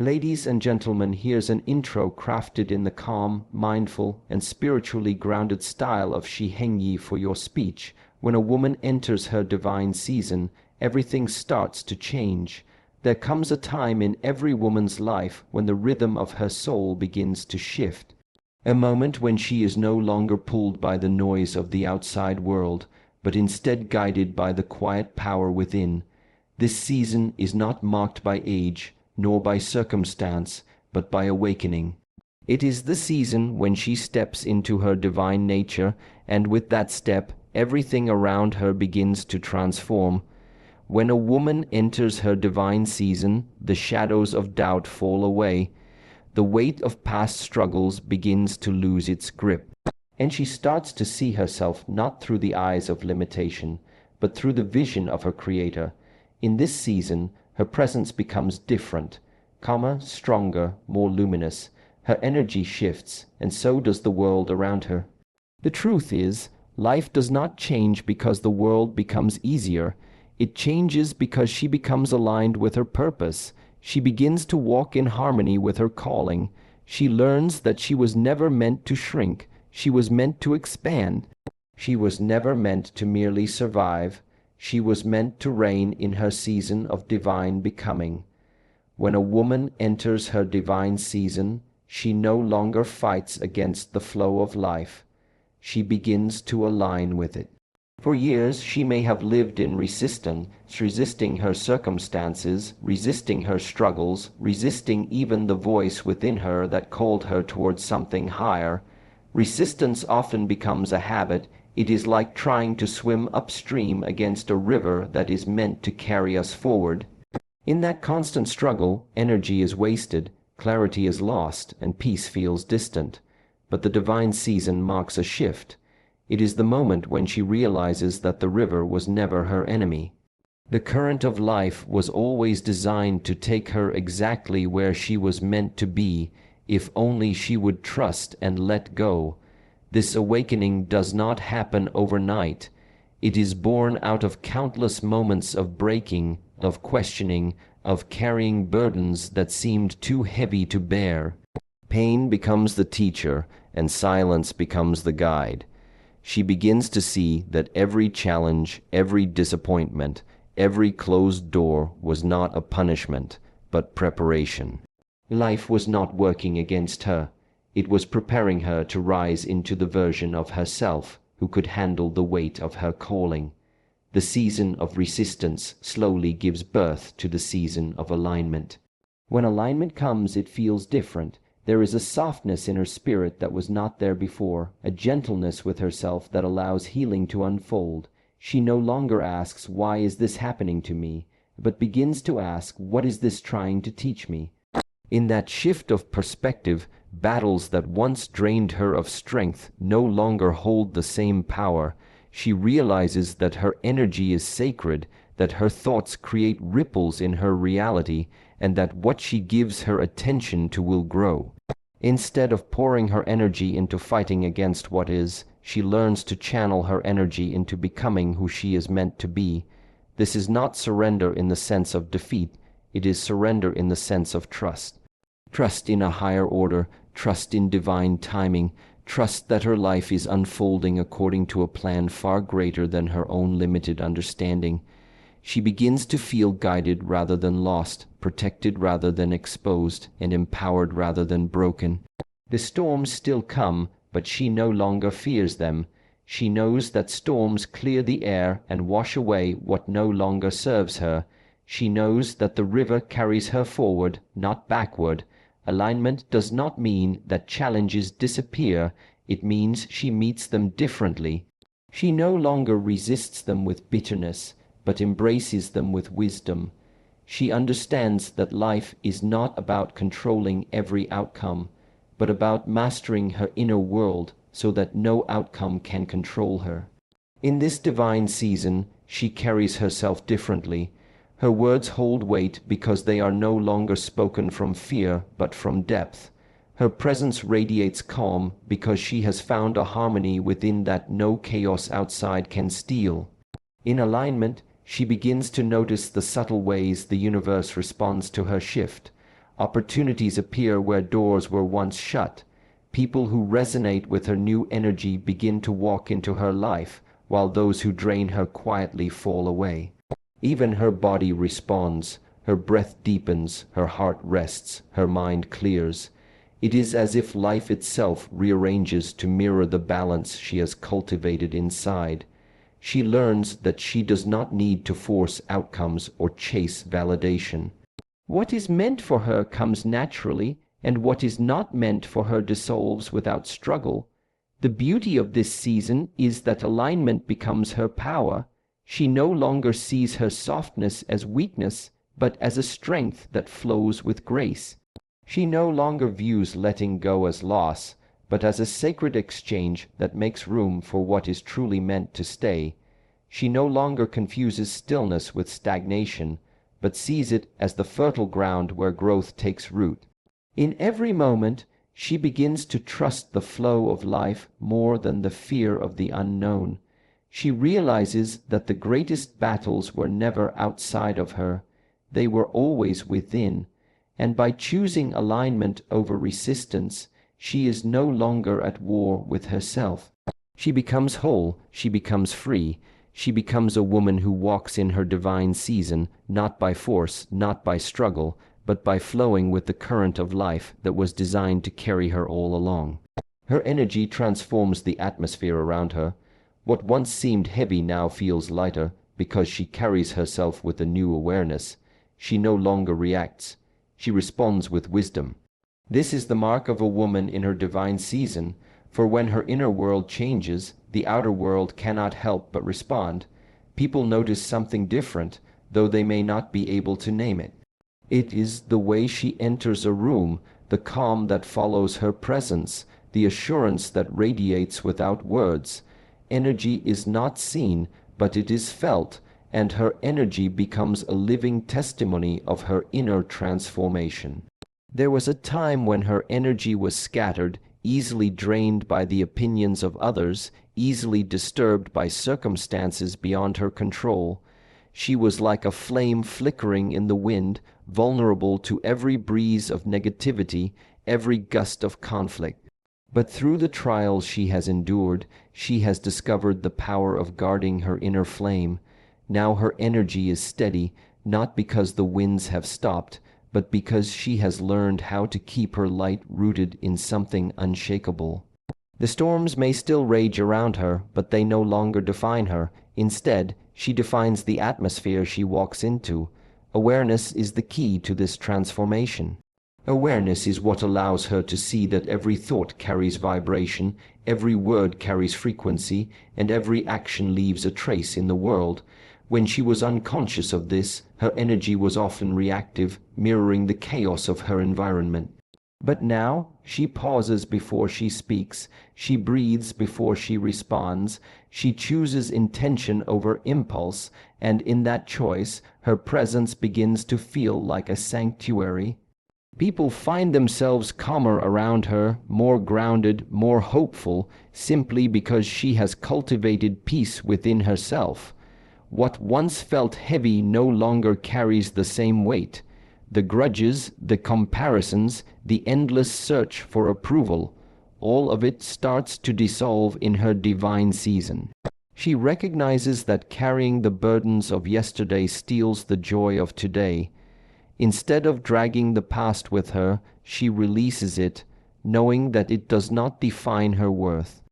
Ladies and gentlemen, here's an intro crafted in the calm, mindful, and spiritually grounded style of Shi Heng Yi for your speech. When a woman enters her divine season, everything starts to change. There comes a time in every woman's life when the rhythm of her soul begins to shift. A moment when she is no longer pulled by the noise of the outside world, but instead guided by the quiet power within. This season is not marked by age, nor by circumstance, but by awakening. It is the season when she steps into her divine nature, and with that step, everything around her begins to transform. When a woman enters her divine season, the shadows of doubt fall away. The weight of past struggles begins to lose its grip, and she starts to see herself not through the eyes of limitation, but through the vision of her Creator. In this season, her presence becomes different, calmer, stronger, more luminous. Her energy shifts, and so does the world around her. The truth is, life does not change because the world becomes easier. It changes because she becomes aligned with her purpose. She begins to walk in harmony with her calling. She learns that she was never meant to shrink. She was meant to expand. She was never meant to merely survive. She was meant to reign in her season of divine becoming. When a woman enters her divine season, she no longer fights against the flow of life. She begins to align with it. For years she may have lived in resistance, resisting her circumstances, resisting her struggles, resisting even the voice within her that called her towards something higher. Resistance often becomes a habit. It is like trying to swim upstream against a river that is meant to carry us forward. In that constant struggle, energy is wasted, clarity is lost, and peace feels distant. But the divine season marks a shift. It is the moment when she realizes that the river was never her enemy. The current of life was always designed to take her exactly where she was meant to be, if only she would trust and let go. This awakening does not happen overnight. It is born out of countless moments of breaking, of questioning, of carrying burdens that seemed too heavy to bear. Pain becomes the teacher, and silence becomes the guide. She begins to see that every challenge, every disappointment, every closed door was not a punishment, but preparation. Life was not working against her. It was preparing her to rise into the version of herself who could handle the weight of her calling. The season of resistance slowly gives birth to the season of alignment. When alignment comes, it feels different. There is a softness in her spirit that was not there before, a gentleness with herself that allows healing to unfold. She no longer asks, "Why is this happening to me?" but begins to ask, "What is this trying to teach me?" In that shift of perspective, battles that once drained her of strength no longer hold the same power. She realizes that her energy is sacred, that her thoughts create ripples in her reality, and that what she gives her attention to will grow. Instead of pouring her energy into fighting against what is, she learns to channel her energy into becoming who she is meant to be. This is not surrender in the sense of defeat, it is surrender in the sense of trust. Trust in a higher order, trust in divine timing, trust that her life is unfolding according to a plan far greater than her own limited understanding. She begins to feel guided rather than lost, protected rather than exposed, and empowered rather than broken. The storms still come, but she no longer fears them. She knows that storms clear the air and wash away what no longer serves her. She knows that the river carries her forward, not backward. Alignment does not mean that challenges disappear, it means she meets them differently. She no longer resists them with bitterness, but embraces them with wisdom. She understands that life is not about controlling every outcome, but about mastering her inner world so that no outcome can control her. In this divine season, she carries herself differently. Her words hold weight because they are no longer spoken from fear, but from depth. Her presence radiates calm because she has found a harmony within that no chaos outside can steal. In alignment, she begins to notice the subtle ways the universe responds to her shift. Opportunities appear where doors were once shut. People who resonate with her new energy begin to walk into her life, while those who drain her quietly fall away. Even her body responds. Her breath deepens, her heart rests, her mind clears. It is as if life itself rearranges to mirror the balance she has cultivated inside. She learns that she does not need to force outcomes or chase validation. What is meant for her comes naturally, and what is not meant for her dissolves without struggle. The beauty of this season is that alignment becomes her power. She no longer sees her softness as weakness, but as a strength that flows with grace. She no longer views letting go as loss, but as a sacred exchange that makes room for what is truly meant to stay. She no longer confuses stillness with stagnation, but sees it as the fertile ground where growth takes root. In every moment, she begins to trust the flow of life more than the fear of the unknown. She realizes that the greatest battles were never outside of her, they were always within, and by choosing alignment over resistance, she is no longer at war with herself. She becomes whole, she becomes free, she becomes a woman who walks in her divine season, not by force, not by struggle, but by flowing with the current of life that was designed to carry her all along. Her energy transforms the atmosphere around her. What once seemed heavy now feels lighter because she carries herself with a new awareness. She no longer reacts. She responds with wisdom. This is the mark of a woman in her divine season, for when her inner world changes, the outer world cannot help but respond. People notice something different, though they may not be able to name it. It is the way she enters a room, the calm that follows her presence, the assurance that radiates without words. Energy is not seen, but it is felt, and her energy becomes a living testimony of her inner transformation. There was a time when her energy was scattered, easily drained by the opinions of others, easily disturbed by circumstances beyond her control. She was like a flame flickering in the wind, vulnerable to every breeze of negativity, every gust of conflict. But through the trials she has endured, she has discovered the power of guarding her inner flame. Now her energy is steady, not because the winds have stopped, but because she has learned how to keep her light rooted in something unshakable. The storms may still rage around her, but they no longer define her. Instead, she defines the atmosphere she walks into. Awareness is the key to this transformation. Awareness is what allows her to see that every thought carries vibration, every word carries frequency, and every action leaves a trace in the world. When she was unconscious of this, her energy was often reactive, mirroring the chaos of her environment. But now, she pauses before she speaks, she breathes before she responds, she chooses intention over impulse, and in that choice, her presence begins to feel like a sanctuary. People find themselves calmer around her, more grounded, more hopeful, simply because she has cultivated peace within herself. What once felt heavy no longer carries the same weight. The grudges, the comparisons, the endless search for approval, all of it starts to dissolve in her divine season. She recognizes that carrying the burdens of yesterday steals the joy of today. Instead of dragging the past with her, she releases it, knowing that it does not define her worth.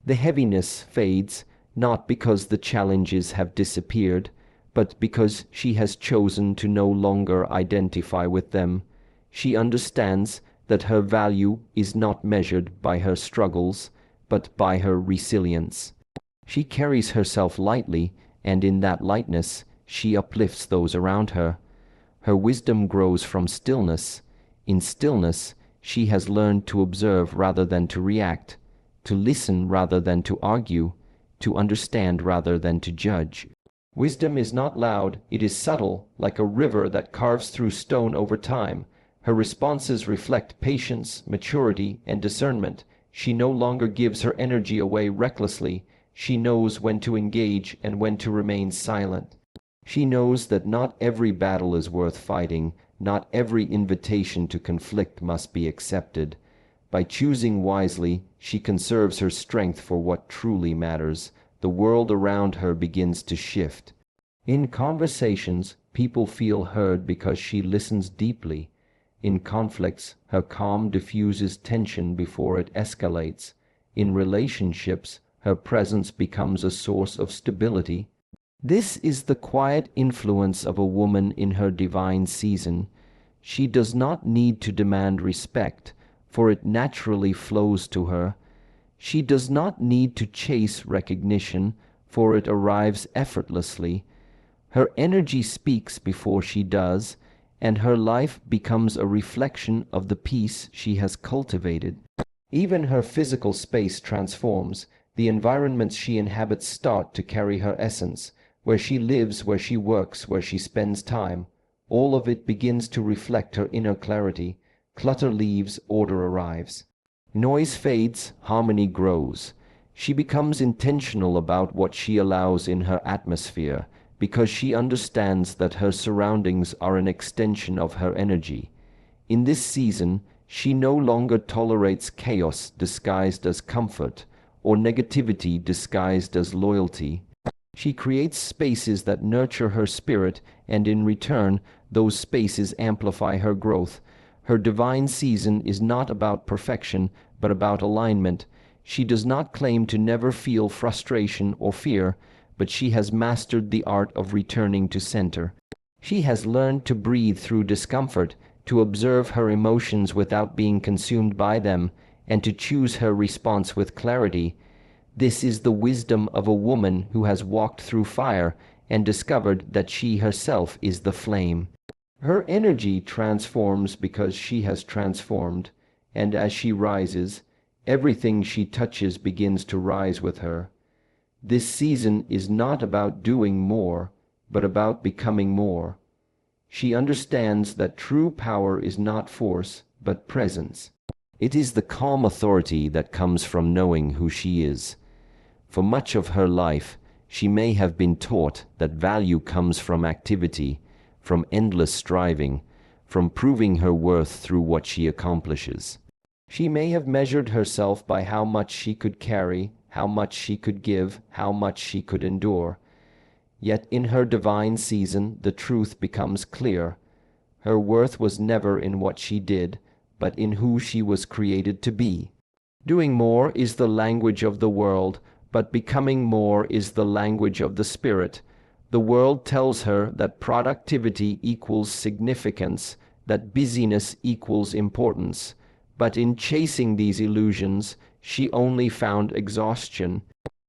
The heaviness fades, not because the challenges have disappeared, but because she has chosen to no longer identify with them. She understands that her value is not measured by her struggles, but by her resilience. She carries herself lightly, and in that lightness, she uplifts those around her. Her wisdom grows from stillness. In stillness, she has learned to observe rather than to react, to listen rather than to argue, to understand rather than to judge. Wisdom is not loud, it is subtle, like a river that carves through stone over time. Her responses reflect patience, maturity, and discernment. She no longer gives her energy away recklessly. She knows when to engage and when to remain silent. She knows that not every battle is worth fighting, Not every invitation to conflict must be accepted. By choosing wisely, she conserves her strength for what truly matters. The world around her begins to shift. In conversations, people feel heard because she listens deeply. In conflicts, her calm diffuses tension before it escalates. In relationships, her presence becomes a source of stability. This is the quiet influence of a woman in her divine season. She does not need to demand respect, for it naturally flows to her. She does not need to chase recognition, for it arrives effortlessly. Her energy speaks before she does, and her life becomes a reflection of the peace she has cultivated. Even her physical space transforms. The environments she inhabits start to carry her essence. Where she lives, where she works, where she spends time, all of it begins to reflect her inner clarity. Clutter leaves, order arrives. Noise fades, harmony grows. She becomes intentional about what she allows in her atmosphere, because she understands that her surroundings are an extension of her energy. In this season, she no longer tolerates chaos disguised as comfort, or negativity disguised as loyalty. She creates spaces that nurture her spirit, and in return, those spaces amplify her growth. Her divine season is not about perfection, but about alignment. She does not claim to never feel frustration or fear, but she has mastered the art of returning to center. She has learned to breathe through discomfort, to observe her emotions without being consumed by them, and to choose her response with clarity. This is the wisdom of a woman who has walked through fire and discovered that she herself is the flame. Her energy transforms because she has transformed, and as she rises, everything she touches begins to rise with her. This season is not about doing more, but about becoming more. She understands that true power is not force, but presence. It is the calm authority that comes from knowing who she is. For much of her life, she may have been taught that value comes from activity, from endless striving, from proving her worth through what she accomplishes. She may have measured herself by how much she could carry, how much she could give, how much she could endure. Yet in her divine season, the truth becomes clear. Her worth was never in what she did, but in who she was created to be. Doing more is the language of the world, but becoming more is the language of the spirit. The world tells her that productivity equals significance, that busyness equals importance. But in chasing these illusions, she only found exhaustion.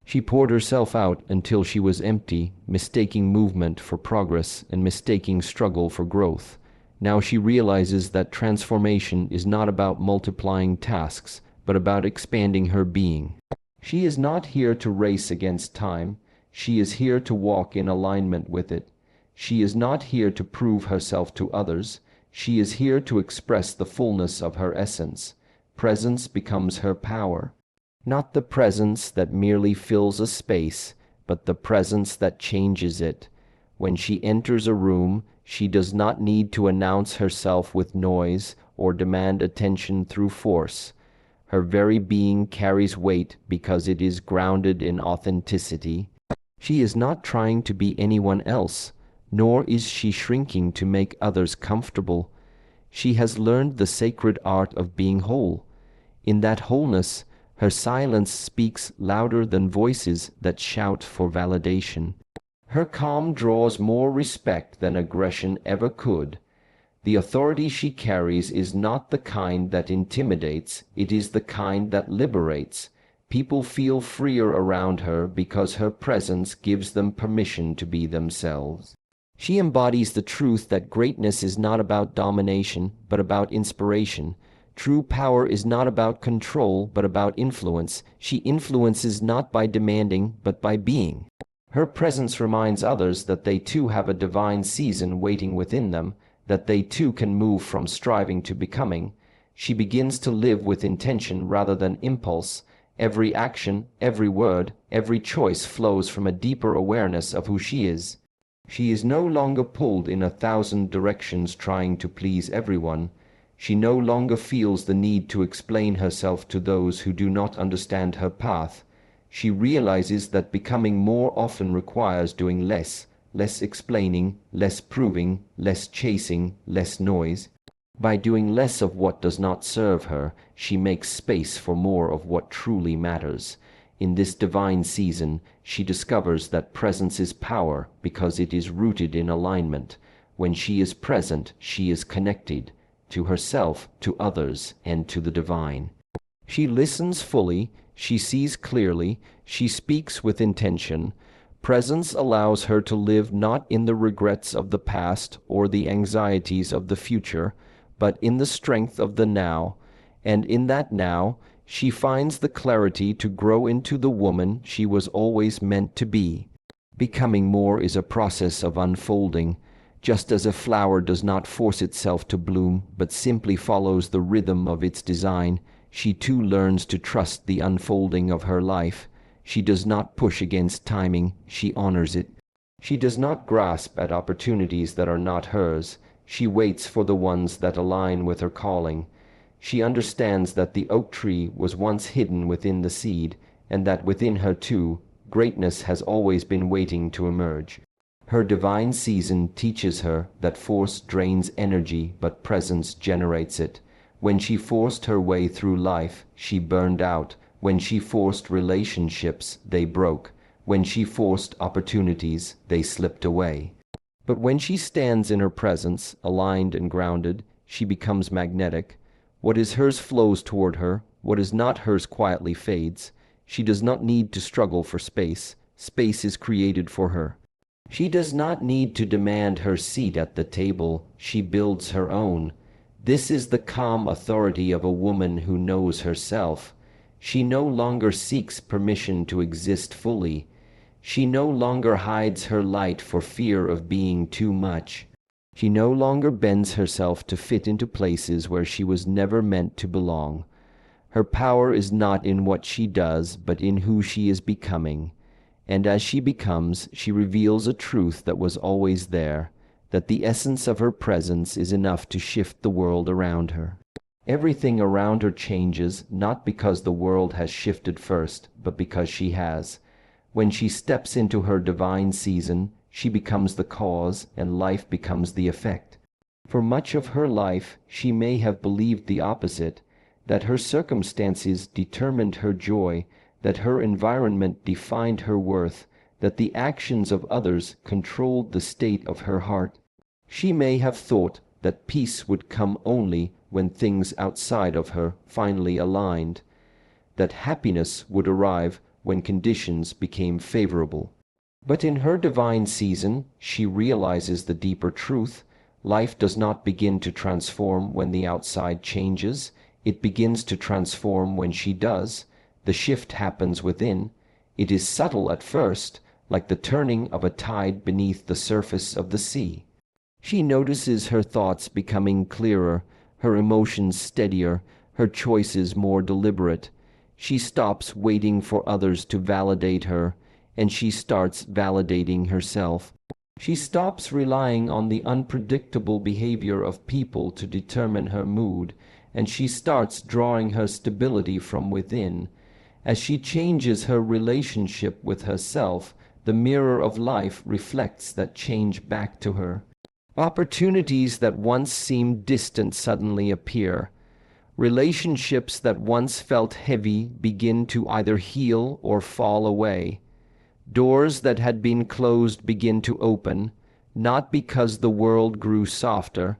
She poured herself out until she was empty, mistaking movement for progress and mistaking struggle for growth. Now she realizes that transformation is not about multiplying tasks, but about expanding her being. She is not here to race against time. She is here to walk in alignment with it. She is not here to prove herself to others. She is here to express the fullness of her essence. Presence becomes her power. Not the presence that merely fills a space, but the presence that changes it. When she enters a room, she does not need to announce herself with noise or demand attention through force. Her very being carries weight because it is grounded in authenticity. She is not trying to be anyone else, nor is she shrinking to make others comfortable. She has learned the sacred art of being whole. In that wholeness, her silence speaks louder than voices that shout for validation. Her calm draws more respect than aggression ever could. The authority she carries is not the kind that intimidates, it is the kind that liberates. People feel freer around her because her presence gives them permission to be themselves. She embodies the truth that greatness is not about domination, but about inspiration. True power is not about control, but about influence. She influences not by demanding, but by being. Her presence reminds others that they too have a divine season waiting within them, that they too can move from striving to becoming. She begins to live with intention rather than impulse. Every action, every word, every choice flows from a deeper awareness of who she is. She is no longer pulled in 1,000 directions trying to please everyone. She no longer feels the need to explain herself to those who do not understand her path. She realizes that becoming more often requires doing less, less explaining, less proving, less chasing, less noise. By doing less of what does not serve her, she makes space for more of what truly matters. In this divine season, she discovers that presence is power because it is rooted in alignment. When she is present, she is connected to herself, to others, and to the divine. She listens fully, she sees clearly, she speaks with intention. Presence allows her to live not in the regrets of the past or the anxieties of the future, but in the strength of the now, and in that now, she finds the clarity to grow into the woman she was always meant to be. Becoming more is a process of unfolding, just as a flower does not force itself to bloom, but simply follows the rhythm of its design. She too learns to trust the unfolding of her life. She does not push against timing, she honors it. She does not grasp at opportunities that are not hers. She waits for the ones that align with her calling. She understands that the oak tree was once hidden within the seed, and that within her too, greatness has always been waiting to emerge. Her divine season teaches her that force drains energy, but presence generates it. When she forced her way through life, she burned out. When she forced relationships, they broke. When she forced opportunities, they slipped away. But when she stands in her presence, aligned and grounded, she becomes magnetic. What is hers flows toward her. What is not hers quietly fades. She does not need to struggle for space. Space is created for her. She does not need to demand her seat at the table. She builds her own. This is the calm authority of a woman who knows herself. She no longer seeks permission to exist fully. She no longer hides her light for fear of being too much. She no longer bends herself to fit into places where she was never meant to belong. Her power is not in what she does, but in who she is becoming. And as she becomes, she reveals a truth that was always there, that the essence of her presence is enough to shift the world around her. Everything around her changes, not because the world has shifted first, but because she has. When she steps into her divine season, she becomes the cause and life becomes the effect. For much of her life, she may have believed the opposite, that her circumstances determined her joy, that her environment defined her worth, that the actions of others controlled the state of her heart. She may have thought that peace would come only when things outside of her finally aligned, that happiness would arrive when conditions became favorable. But in her divine season, she realizes the deeper truth. Life does not begin to transform when the outside changes. It begins to transform when she does. The shift happens within. It is subtle at first, like the turning of a tide beneath the surface of the sea. She notices her thoughts becoming clearer, her emotions steadier, her choices more deliberate. She stops waiting for others to validate her, and she starts validating herself. She stops relying on the unpredictable behavior of people to determine her mood, and she starts drawing her stability from within. As she changes her relationship with herself, the mirror of life reflects that change back to her. Opportunities that once seemed distant suddenly appear. Relationships that once felt heavy begin to either heal or fall away. Doors that had been closed begin to open, not because the world grew softer,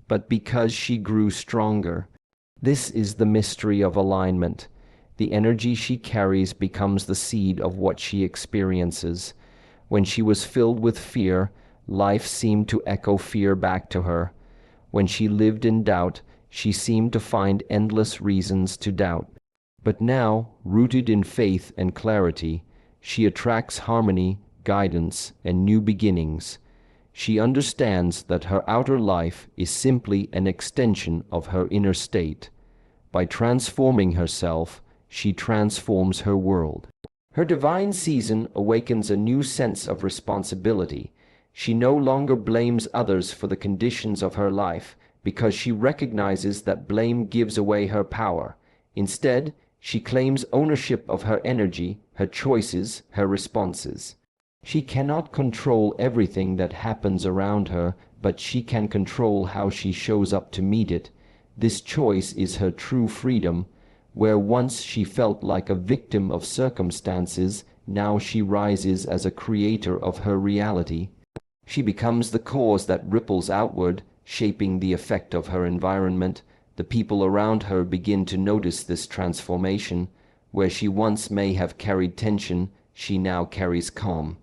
but because she grew stronger. This is the mystery of alignment. The energy she carries becomes the seed of what she experiences. When she was filled with fear, life seemed to echo fear back to her. When she lived in doubt, she seemed to find endless reasons to doubt. But now, rooted in faith and clarity, she attracts harmony, guidance, and new beginnings. She understands that her outer life is simply an extension of her inner state. By transforming herself, she transforms her world. Her divine season awakens a new sense of responsibility. She no longer blames others for the conditions of her life, because she recognizes that blame gives away her power. Instead, she claims ownership of her energy, her choices, her responses. She cannot control everything that happens around her, but she can control how she shows up to meet it. This choice is her true freedom. Where once she felt like a victim of circumstances, now she rises as a creator of her reality. She becomes the cause that ripples outward, shaping the effect of her environment. The people around her begin to notice this transformation. Where she once may have carried tension, she now carries calm.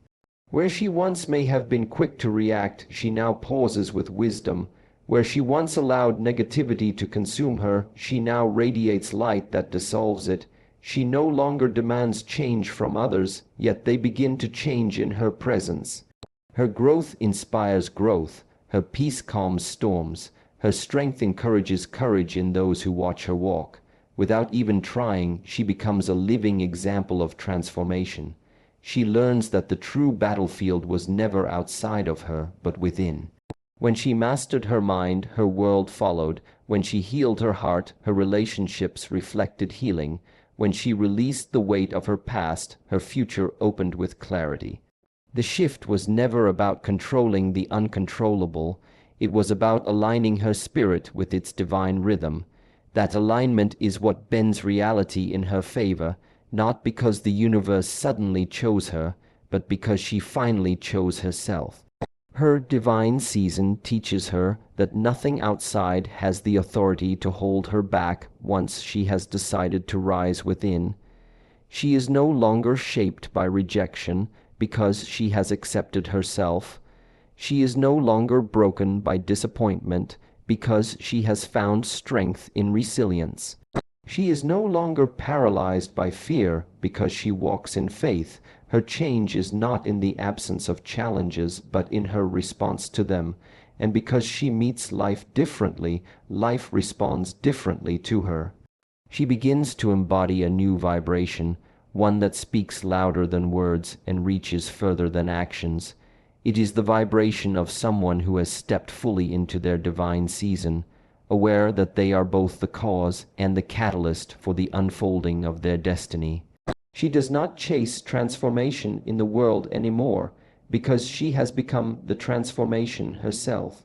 Where she once may have been quick to react, she now pauses with wisdom. Where she once allowed negativity to consume her, she now radiates light that dissolves it. She no longer demands change from others, yet they begin to change in her presence. Her growth inspires growth, her peace calms storms, her strength encourages courage in those who watch her walk. Without even trying, she becomes a living example of transformation. She learns that the true battlefield was never outside of her, but within. When she mastered her mind, her world followed. When she healed her heart, her relationships reflected healing. When she released the weight of her past, her future opened with clarity. The shift was never about controlling the uncontrollable. It was about aligning her spirit with its divine rhythm. That alignment is what bends reality in her favor, not because the universe suddenly chose her, but because she finally chose herself. Her divine season teaches her that nothing outside has the authority to hold her back once she has decided to rise within. She is no longer shaped by rejection because she has accepted herself. She is no longer broken by disappointment because she has found strength in resilience. She is no longer paralyzed by fear because she walks in faith. Her change is not in the absence of challenges, but in her response to them. And because she meets life differently, life responds differently to her. She begins to embody a new vibration, one that speaks louder than words and reaches further than actions. It is the vibration of someone who has stepped fully into their divine season, aware that they are both the cause and the catalyst for the unfolding of their destiny. She does not chase transformation in the world anymore, because she has become the transformation herself.